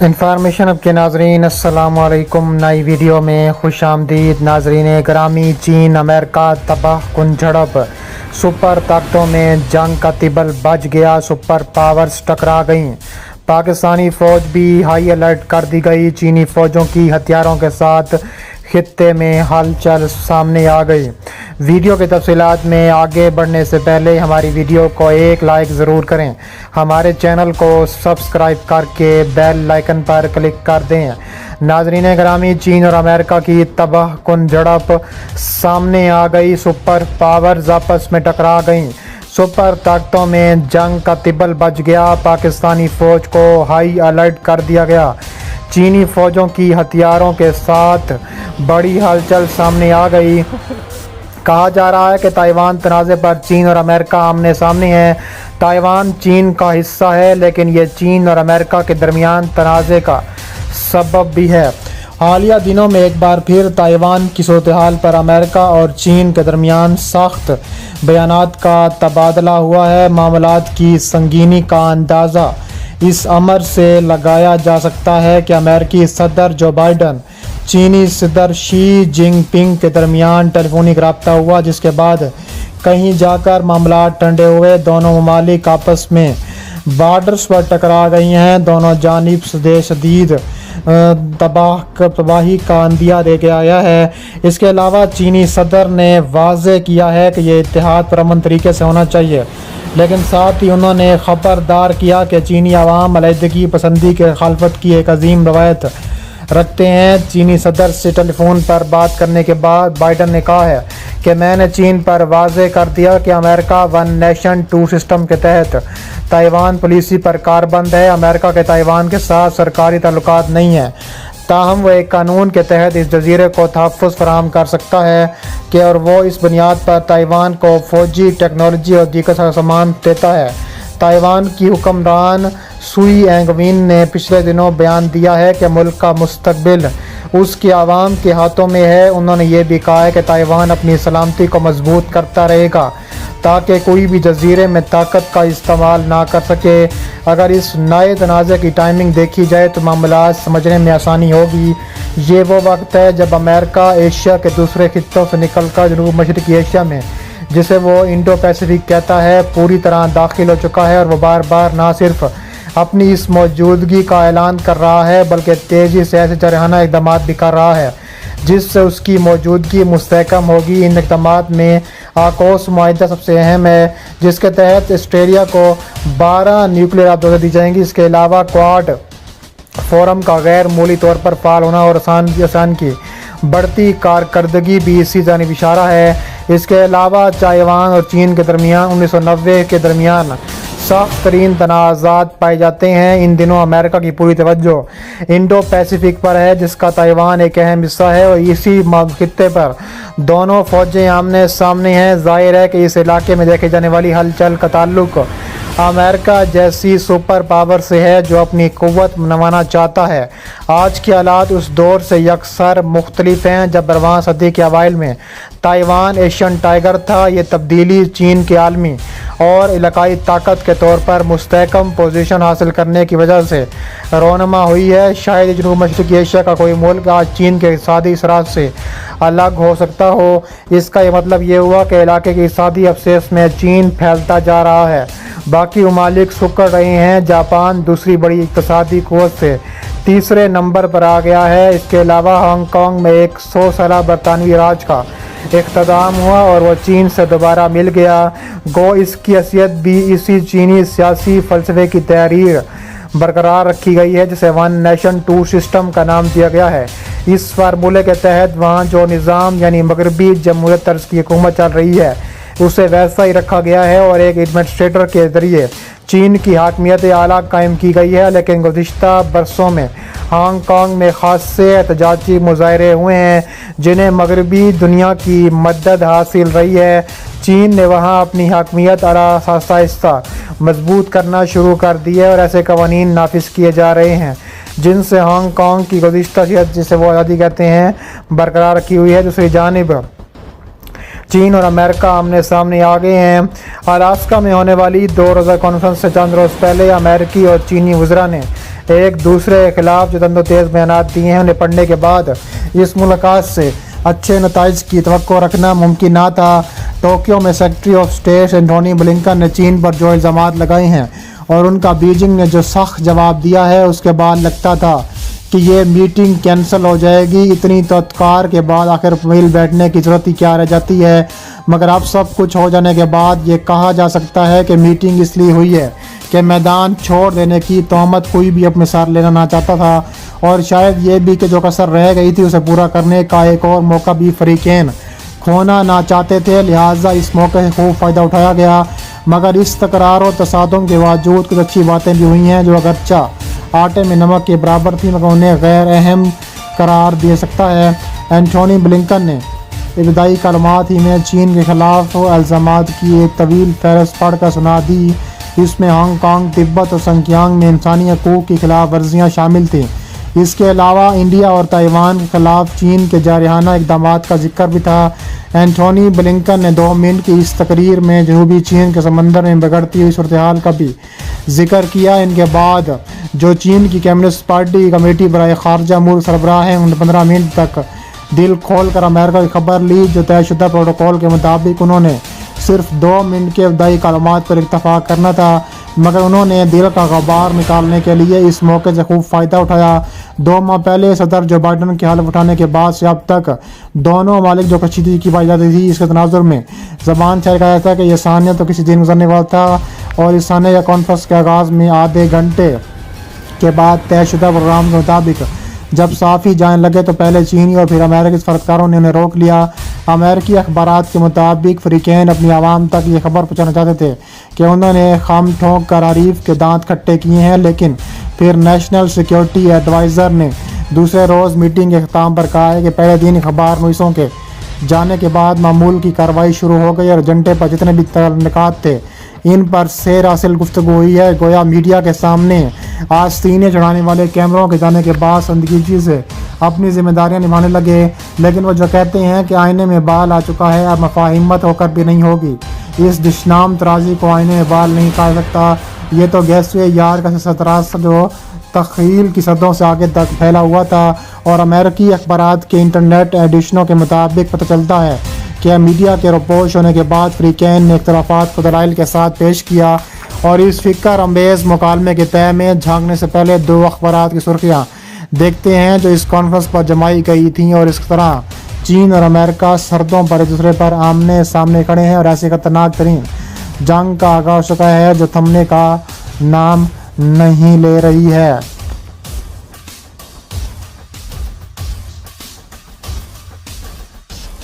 Information اب کے ناظرین السلام علیکم۔ نئی ویڈیو میں خوش آمدید ناظرین گرامی۔ چین امریکہ تباہ کن جھڑپ، سپر طاقتوں میں جنگ کا تبل بج گیا، سپر پاورز ٹکرا گئیں، پاکستانی فوج بھی ہائی الرٹ کر دی گئی۔ چینی فوجوں کی ہتھیاروں کے ساتھ خطے میں ہلچل سامنے آ گئی۔ ویڈیو کی تفصیلات میں آگے بڑھنے سے پہلے ہماری ویڈیو کو ایک لائک ضرور کریں، ہمارے چینل کو سبسکرائب کر کے بیل آئیکن پر کلک کر دیں۔ ناظرین گرامی، چین اور امریکہ کی تباہ کن جھڑپ سامنے آ گئی، سپر پاورز آپس میں ٹکرا گئیں، سپر طاقتوں میں جنگ کا تبل بج گیا، پاکستانی فوج کو ہائی الرٹ کر دیا گیا۔ چینی فوجوں کی ہتھیاروں کے ساتھ بڑی ہلچل سامنے آ گئی۔ کہا جا رہا ہے کہ تائیوان تنازع پر چین اور امریکہ آمنے سامنے ہیں۔ تائیوان چین کا حصہ ہے، لیکن یہ چین اور امریکہ کے درمیان تنازع کا سبب بھی ہے۔ حالیہ دنوں میں ایک بار پھر تائیوان کی صورتحال پر امریکہ اور چین کے درمیان سخت بیانات کا تبادلہ ہوا ہے۔ معاملات کی سنگینی کا اندازہ اس امر سے لگایا جا سکتا ہے کہ امریکی صدر جو بائیڈن چینی صدر شی جن پنگ کے درمیان ٹیلی فونک رابطہ ہوا، جس کے بعد کہیں جا کر معاملات ٹھنڈے ہوئے۔ دونوں ممالک آپس میں بارڈرز پر ٹکرا گئی ہیں، دونوں جانب سے شدید تباہی کا اندیہ دے گیا ہے۔ اس کے علاوہ چینی صدر نے واضح کیا ہے کہ یہ اتحاد پرامن طریقے سے ہونا چاہیے، لیکن ساتھ ہی انہوں نے خبردار کیا کہ چینی عوام علیحدگی پسندی کے مخالفت کی ایک عظیم روایت رکھتے ہیں۔ چینی صدر سے ٹیلی فون پر بات کرنے کے بعد بائیڈن نے کہا ہے کہ میں نے چین پر واضح کر دیا کہ امریکہ ون نیشن ٹو سسٹم کے تحت تائیوان پالیسی پر کاربند ہے۔ امریکہ کے تائیوان کے ساتھ سرکاری تعلقات نہیں ہیں، تاہم وہ ایک قانون کے تحت اس جزیرے کو تحفظ فراہم کر سکتا ہے کہ اور وہ اس بنیاد پر تائیوان کو فوجی، ٹیکنالوجی اور دیگر سامان دیتا ہے۔ تائیوان کی حکمران سوئی اینگ-وین نے پچھلے دنوں بیان دیا ہے کہ ملک کا مستقبل اس کے عوام کے ہاتھوں میں ہے۔ انہوں نے یہ بھی کہا ہے کہ تائیوان اپنی سلامتی کو مضبوط کرتا رہے گا تاکہ کوئی بھی جزیرے میں طاقت کا استعمال نہ کر سکے۔ اگر اس نئے تنازع کی ٹائمنگ دیکھی جائے تو معاملات سمجھنے میں آسانی ہوگی۔ یہ وہ وقت ہے جب امریکہ ایشیا کے دوسرے خطوں سے نکل کر جنوب مشرقی ایشیا میں، جسے وہ انڈو پیسیفک کہتا ہے، پوری طرح داخل ہو چکا ہے، اور وہ بار بار نہ صرف اپنی اس موجودگی کا اعلان کر رہا ہے بلکہ تیزی سے ایسے جارحانہ اقدامات بھی کر رہا ہے جس سے اس کی موجودگی مستحکم ہوگی۔ ان اقدامات میں آکوس معاہدہ سب سے اہم ہے، جس کے تحت آسٹریلیا کو 12 نیوکلیئر آبدوزیں دی جائیں گی۔ اس کے علاوہ کوآڈ فورم کا غیر معمولی طور پر فعال ہونا اور آسان کی بڑھتی کارکردگی بھی اسی جانب اشارہ ہے۔ اس کے علاوہ تائیوان اور چین کے درمیان 1990 کے درمیان سخت ترین تنازعات پائے جاتے ہیں۔ ان دنوں امریکہ کی پوری توجہ انڈو پیسیفک پر ہے، جس کا تائیوان ایک اہم حصہ ہے، اور اسی خطے پر دونوں فوجیں آمنے سامنے ہیں۔ ظاہر ہے کہ اس علاقے میں دیکھی جانے والی ہلچل کا تعلق امریکہ جیسی سپر پاور سے ہے جو اپنی قوت منوانا چاہتا ہے۔ آج کے حالات اس دور سے یکسر مختلف ہیں جب 12واں صدی کے اوائل میں تائیوان ایشین ٹائیگر تھا۔ یہ تبدیلی چین کے عالمی اور علاقائی طاقت کے طور پر مستحکم پوزیشن حاصل کرنے کی وجہ سے رونما ہوئی ہے۔ شاید جنوب مشرقی ایشیا کا کوئی ملک آج چین کے اقتصادی اثرات سے الگ ہو سکتا ہو۔ اس کا یہ مطلب یہ ہوا کہ علاقے کی اقتصادی ابسیس میں چین پھیلتا جا رہا ہے، باقی ممالک سکڑ رہے ہیں۔ جاپان دوسری بڑی اقتصادی قوت سے تیسرے نمبر پر آ گیا ہے۔ اس کے علاوہ ہانگ کانگ میں 100 سالہ برطانوی راج کا اختتام ہوا اور وہ چین سے دوبارہ مل گیا۔ گو اس کی حیثیت بھی اسی چینی سیاسی فلسفے کی تحریر برقرار رکھی گئی ہے جسے ون نیشن ٹو سسٹم کا نام دیا گیا ہے۔ اس فارمولے کے تحت وہاں جو نظام یعنی مغربی جمہوریت طرز کی حکومت چل رہی ہے اسے ویسا ہی رکھا گیا ہے اور ایک ایڈمنسٹریٹر کے ذریعے چین کی حاکمیت اعلیٰ قائم کی گئی ہے۔ لیکن گزشتہ برسوں میں ہانگ کانگ میں خاصے احتجاجی مظاہرے ہوئے ہیں جنہیں مغربی دنیا کی مدد حاصل رہی ہے۔ چین نے وہاں اپنی حاکمیت آہستہ آہستہ مضبوط کرنا شروع کر دی ہے اور ایسے قوانین نافذ کیے جا رہے ہیں جن سے ہانگ کانگ کی گزشتہ صحت، جسے وہ آزادی کہتے ہیں، برقرار رکھی ہوئی ہے۔ دوسری جانب چین اور امریکہ آمنے سامنے آ گئے ہیں۔ الاسکا میں ہونے والی 2 روزہ کانفرنس سے چند روز پہلے امریکی اور چینی وزراء نے ایک دوسرے کے خلاف جو تند و تیز بیانات دیے ہیں انہیں پڑھنے کے بعد اس ملاقات سے اچھے نتائج کی توقع رکھنا ممکن نہ تھا۔ ٹوکیو میں secretary of state Antony Blinken نے چین پر جو الزامات لگائے ہیں اور ان کا بیجنگ نے جو سخت جواب دیا ہے، اس کے بعد لگتا تھا کہ یہ میٹنگ کینسل ہو جائے گی۔ اتنی توقع کے بعد آخر مل بیٹھنے کی ضرورت ہی کیا رہ جاتی ہے؟ مگر اب سب کچھ ہو جانے کے بعد یہ کہا جا سکتا ہے کہ میٹنگ اس لیے ہوئی ہے کہ میدان چھوڑ دینے کی تہمت کوئی بھی اپنے ساتھ لینا نہ چاہتا تھا، اور شاید یہ بھی کہ جو کسر رہ گئی تھی اسے پورا کرنے کا ایک اور موقع بھی فریقین کھونا نہ چاہتے تھے، لہٰذا اس موقع سے خوب فائدہ اٹھایا گیا۔ مگر اس تکرار و تصادم کے باوجود کچھ اچھی باتیں بھی ہوئی ہیں جو اگرچہ آٹے میں نمک کے برابر تھی مگر انہیں غیر اہم قرار دے سکتا ہے۔ اینٹونی بلنکن نے ابتدائی کلمات ہی میں چین کے خلاف الزامات کی ایک طویل فہرست پڑھ کر سنا دی۔ اس میں ہانگ کانگ، تبت اور سنکیانگ میں انسانی حقوق کی خلاف ورزیاں شامل تھیں۔ اس کے علاوہ انڈیا اور تائیوان کے خلاف چین کے جارحانہ اقدامات کا ذکر بھی تھا۔ اینٹونی بلنکن نے 2 منٹ کی اس تقریر میں جنوبی چین کے سمندر میں بگڑتی ہوئی صورتحال کا بھی ذکر کیا۔ ان کے بعد جو چین کی کمیونسٹ پارٹی کی کمیٹی برائے خارجہ امور سربراہ ہیں، انہوں نے 15 منٹ تک دل کھول کر امریکہ کی خبر لی، جو طے شدہ پروٹوکول کے مطابق انہوں نے صرف 2 منٹ کے ابتدائی کلمات پر اتفاق کرنا تھا، مگر انہوں نے دل کا غبار نکالنے کے لیے اس موقع سے خوب فائدہ اٹھایا۔ 2 ماہ پہلے صدر جو بائیڈن کے حلف اٹھانے کے بعد سے اب تک دونوں ممالک جو کشیدگی کی پائی جاتی تھی، اس کے تناظر میں زبان سے کہا جاتا ہے کہ یہ ثانیہ تو کسی دن گزرنے والا تھا، اور اس ثانیہ یا کانفرنس کے آغاز میں آدھے گھنٹے کے بعد طے شدہ پروگرام کے مطابق جب صافی جانے لگے تو پہلے چینی اور پھر امریکی سفارتکاروں نے انہیں روک لیا۔ امریکی اخبارات کے مطابق فریقین اپنی عوام تک یہ خبر پہنچانا چاہتے تھے کہ انہوں نے خام ٹھونک کر حریف کے دانت کھٹے کیے ہیں، لیکن پھر نیشنل سیکیورٹی ایڈوائزر نے دوسرے روز میٹنگ کے اختتام پر کہا ہے کہ پہلے دن اخبار نویسوں کے جانے کے بعد معمول کی کارروائی شروع ہو گئی اور ایجنڈے پر جتنے بھی نکات تھے ان پر سیر حاصل گفتگو ہوئی ہے۔ گویا میڈیا کے سامنے آستینے چڑھانے والے کیمروں کے جانے کے بعد سنجیدگی سے اپنی ذمہ داریاں نبھانے لگے، لیکن وہ جو کہتے ہیں کہ آئینے میں بال آ چکا ہے، اب مفاہمت ہو کر بھی نہیں ہوگی۔ اس دشنام ترازی کو آئینے میں بال نہیں کھا سکتا۔ یہ تو گیسوے یار کا ستراس جو تخیل کی صدوں سے آگے تک پھیلا ہوا تھا، اور امریکی اخبارات کے انٹرنیٹ ایڈیشنوں کے مطابق پتہ چلتا ہے کہ میڈیا کے رپوش ہونے کے بعد فریقین نے اختلافات کو دلائل کے ساتھ پیش کیا، اور اس فکر انگیز مکالمے کے تہہ میں جھانکنے سے پہلے 2 اخبارات کی سرخیاں دیکھتے ہیں جو اس کانفرنس پر جمائی گئی تھیں، اور اس طرح چین اور امریکہ سرحدوں پر ایک دوسرے پر آمنے سامنے کھڑے ہیں اور ایسی خطرناک ترین جنگ کا آغاز ہو چکا ہے جو تھمنے کا نام نہیں لے رہی ہے۔